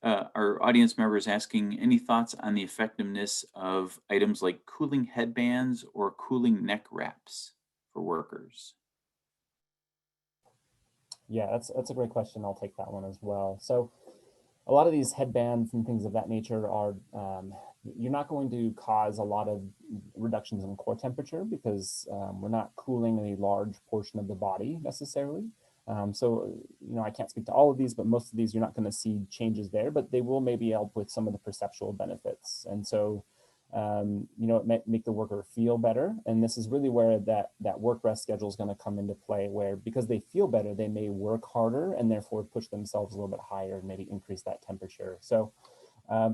our audience members asking any thoughts on the effectiveness of items like cooling headbands or cooling neck wraps for workers? Yeah, that's a great question. I'll take that one as well. So a lot of these headbands and things of that nature are, you're not going to cause a lot of reductions in core temperature because we're not cooling a large portion of the body necessarily. So, I can't speak to all of these, but most of these, you're not going to see changes there, but they will maybe help with some of the perceptual benefits. And so, it might make the worker feel better. And this is really where that work rest schedule is going to come into play, where because they feel better, they may work harder and therefore push themselves a little bit higher and maybe increase that temperature. So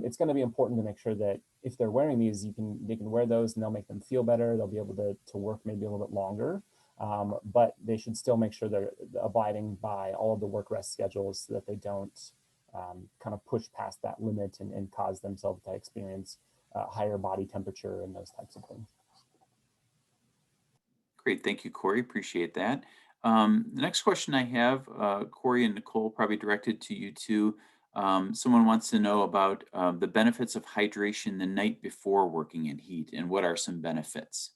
it's going to be important to make sure that if they're wearing these, they can wear those and they'll make them feel better. They'll be able to work maybe a little bit longer. But they should still make sure they're abiding by all of the work rest schedules so that they don't kind of push past that limit and cause themselves to experience higher body temperature and those types of things. Great, thank you, Corey. Appreciate that. The next question I have, Corey and Nicole, probably directed to you too. Someone wants to know about the benefits of hydration the night before working in heat and what are some benefits?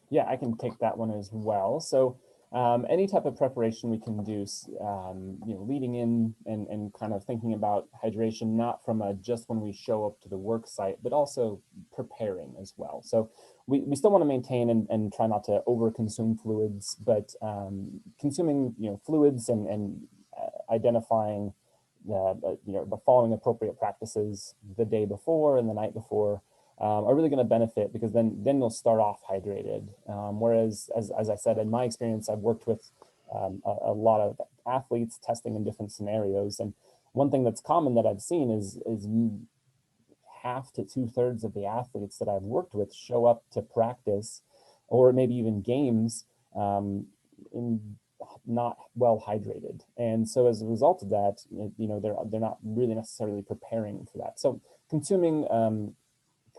Yeah, I can take that one as well. So any type of preparation we can do, leading in and kind of thinking about hydration, not from just when we show up to the work site, but also preparing as well. So we still want to maintain and try not to over consume fluids, but consuming, fluids and identifying following appropriate practices the day before and the night before are really going to benefit, because then you'll start off hydrated. Whereas, as I said, in my experience, I've worked with a lot of athletes testing in different scenarios. And one thing that's common that I've seen is half to 2/3 of the athletes that I've worked with show up to practice or maybe even games not well hydrated. And so as a result of that, they're not really necessarily preparing for that. So consuming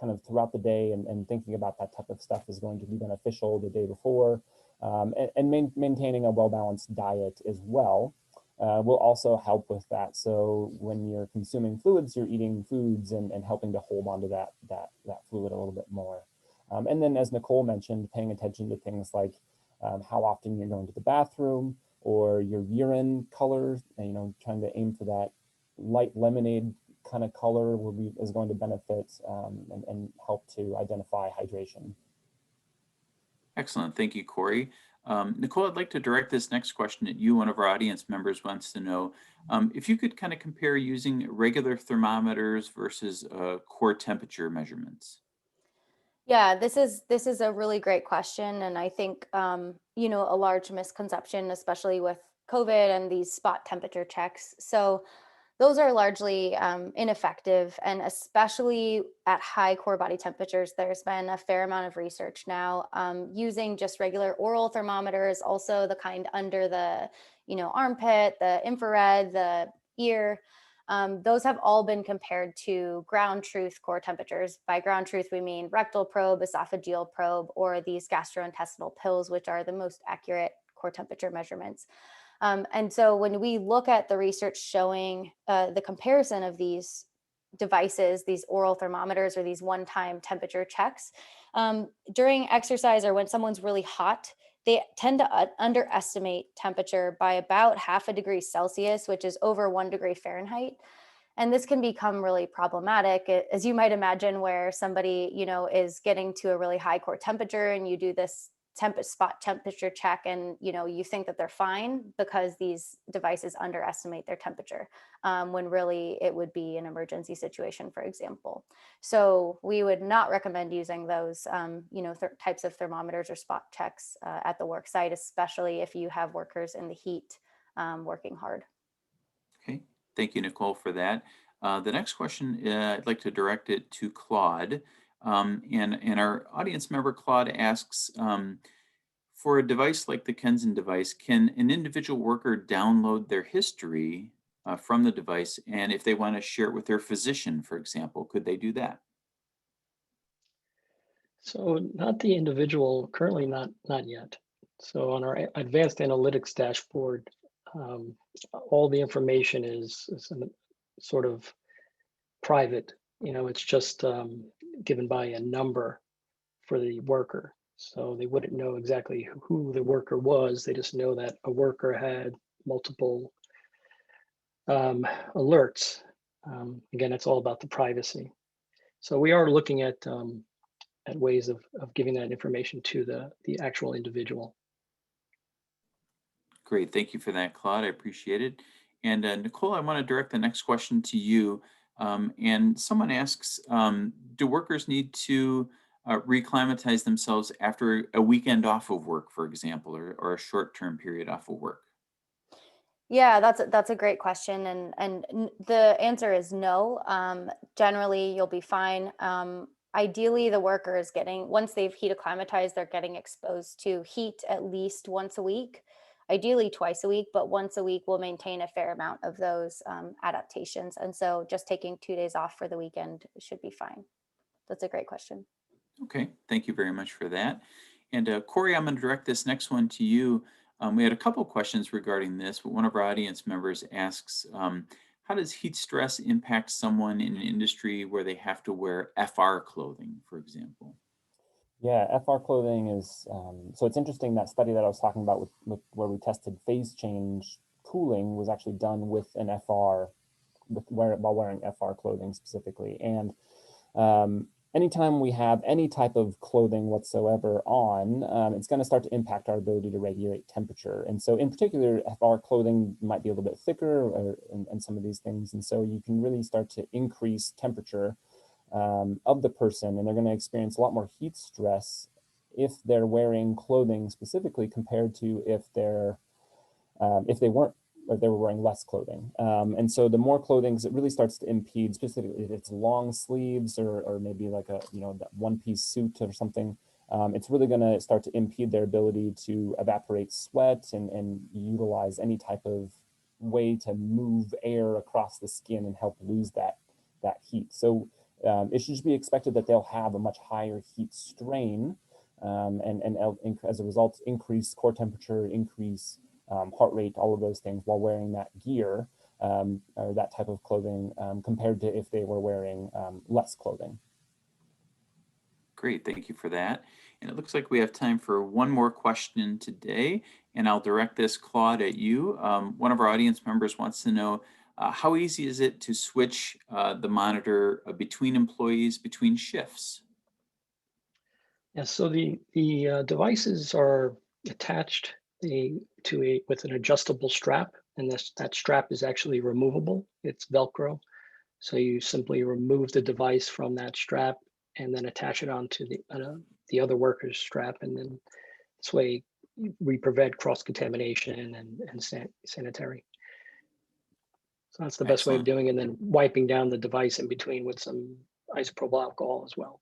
kind of throughout the day and thinking about that type of stuff is going to be beneficial the day before, and maintaining a well-balanced diet as well will also help with that. So when you're consuming fluids, you're eating foods and helping to hold on to that fluid a little bit more. And then, as Nicole mentioned, paying attention to things like how often you're going to the bathroom or your urine color, and, trying to aim for that light lemonade kind of color is going to benefit and help to identify hydration. Excellent. Thank you, Corey. Nicole, I'd like to direct this next question at you. One of our audience members wants to know if you could kind of compare using regular thermometers versus core temperature measurements. Yeah, this is a really great question, and I think you know, a large misconception, especially with COVID and these spot temperature checks. So those are largely ineffective, and especially at high core body temperatures, there's been a fair amount of research now using just regular oral thermometers, also the kind under the, you know, armpit, the infrared, the ear. Those have all been compared to ground truth core temperatures. By ground truth, we mean rectal probe, esophageal probe, or these gastrointestinal pills, which are the most accurate core temperature measurements. And so when we look at the research showing the comparison of these devices, these oral thermometers or these one-time temperature checks, during exercise or when someone's really hot, they tend to underestimate temperature by about 0.5 degree Celsius, which is over 1 degree Fahrenheit. And this can become really problematic, as you might imagine, where somebody, you know, is getting to a really high core temperature and you do this spot temperature check, and you know, you think that they're fine because these devices underestimate their temperature, when really it would be an emergency situation, for example. So we would not recommend using those you know, types of thermometers or spot checks at the work site, especially if you have workers in the heat working hard. Okay, thank you, Nicole, for that. The next question, I'd like to direct it to Claude. And our audience member, Claude, asks, for a device like the Kenzen device, can an individual worker download their history from the device? And if they want to share it with their physician, for example, could they do that? So not the individual, currently not yet. So on our advanced analytics dashboard, um, all the information is sort of private. You know, it's just given by a number for the worker. So they wouldn't know exactly who the worker was. They just know that a worker had multiple alerts. Again, it's all about the privacy. So we are looking at ways of giving that information to the actual individual. Great, thank you for that, Claude. I appreciate it. And Nicole, I want to direct the next question to you. And someone asks, do workers need to reclimatize themselves after a weekend off of work, for example, or a short-term period off of work? Yeah, that's a great question, and the answer is no. Generally, you'll be fine. Ideally, the worker is getting, once they've heat acclimatized, they're getting exposed to heat at least once a week, ideally twice a week, but once a week will maintain a fair amount of those adaptations. And so, just taking 2 days off for the weekend should be fine. That's a great question. Okay, thank you very much for that. And Corey, I'm going to direct this next one to you. We had a couple questions regarding this, but one of our audience members asks, how does heat stress impact someone in an industry where they have to wear FR clothing, for example? Yeah, FR clothing is, so it's interesting, that study that I was talking about with where we tested phase change cooling was actually done with an FR, while wearing FR clothing specifically. And anytime we have any type of clothing whatsoever on, it's going to start to impact our ability to regulate temperature. And so in particular, FR clothing might be a little bit thicker and some of these things. And so you can really start to increase temperature of the person, and they're going to experience a lot more heat stress if they're wearing clothing specifically compared to if they weren't, or they were wearing less clothing. And so the more clothing, it really starts to impede, specifically if it's long sleeves or maybe like a, you know, that one-piece suit or something. It's really going to start to impede their ability to evaporate sweat and utilize any type of way to move air across the skin and help lose that heat. So it should be expected that they'll have a much higher heat strain, and as a result, increase core temperature, increase heart rate, all of those things while wearing that gear, or that type of clothing, compared to if they were wearing less clothing. Great, thank you for that. And it looks like we have time for one more question today, and I'll direct this, Claude, at you. One of our audience members wants to know, how easy is it to switch the monitor between employees, between shifts? Yeah, so the devices are attached with an adjustable strap, and that strap is actually removable. It's Velcro. So you simply remove the device from that strap, and then attach it onto the other worker's strap. And then this way we prevent cross-contamination and sanitary. So that's the best way of Excellent. doing it. And then wiping down the device in between with some isopropyl alcohol as well.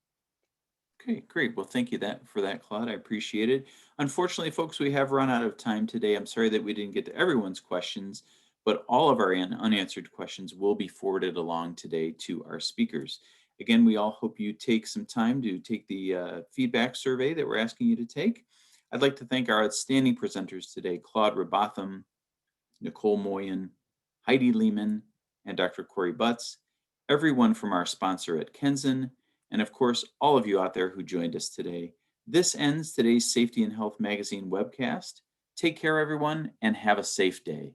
Okay, great. Well, thank you for that, Claude. I appreciate it. Unfortunately, folks, we have run out of time today. I'm sorry that we didn't get to everyone's questions, but all of our unanswered questions will be forwarded along today to our speakers. Again, we all hope you take some time to take the feedback survey that we're asking you to take. I'd like to thank our outstanding presenters today, Claude Robotham, Nicole Moyen, Heidi Lehman, and Dr. Corey Butts, everyone from our sponsor at Kenzen, and of course, all of you out there who joined us today. This ends today's Safety and Health Magazine webcast. Take care, everyone, and have a safe day.